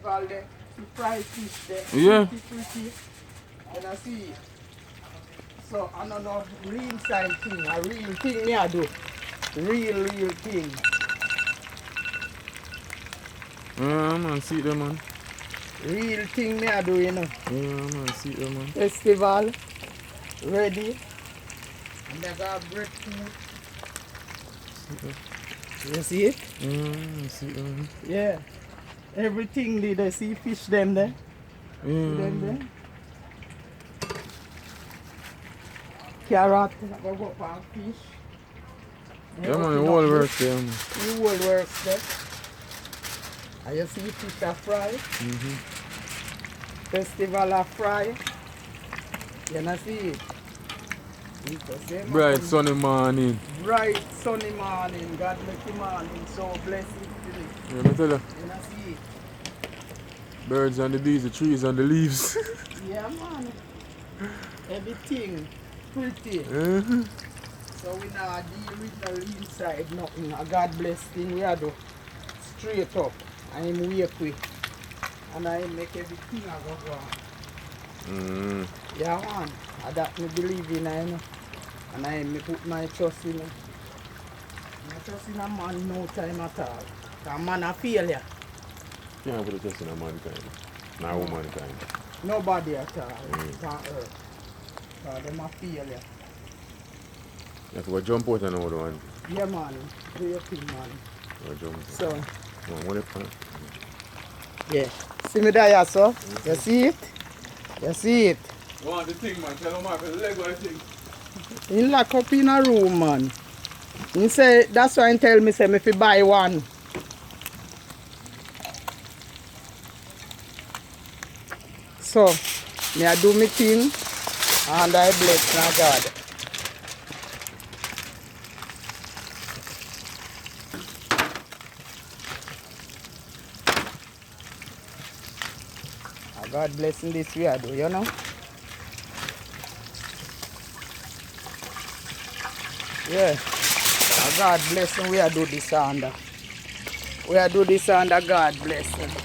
festival there, the fried fish there. Yeah. Pretty. And I see. So I don't know real sign thing, a real thing me I do. Real thing. Yeah, man, see them, man. Real thing me I do, you know. Yeah, man, see them, man. Festival ready. And I got breadfruit. You see it? Yeah, see them. Yeah. Everything they see fish them there. See them Yeah. there. Carrot, I go for fish. Yeah, man, the whole works there, man. The whole works there. And you see fish are fried. Festival are fried. You know see it? Bright sunny morning. Bright sunny morning. God make the morning so blessed today. Yeah, me tell you. You know see it? Birds and the bees, the trees and the leaves. Yeah man. Everything pretty. So we not deal with no inside nothing. God bless thing we do. Straight up. And him wake we. And I make everything I go on. Yeah man. And that me believe in I know. And I me put my trust in him. I trust in a man no time at all. A man a failure. You can't put a trust in a mankind. Not womankind. Nobody at all on earth. So them a failure. You have to go jump out and another one. Yeah man. Do your thing man. Go jump. So What if yeah. See me there, so? You see it? You see it? you want the thing, man? Tell him I can leg the thing. He lock up in a room, man. He say, that's why he tell me, say, me fi buy one. So, me I do me thing, and I bless my God. God blessing this way I do, you know? Yeah. God blessing we I do this under. We I do this under God blessing.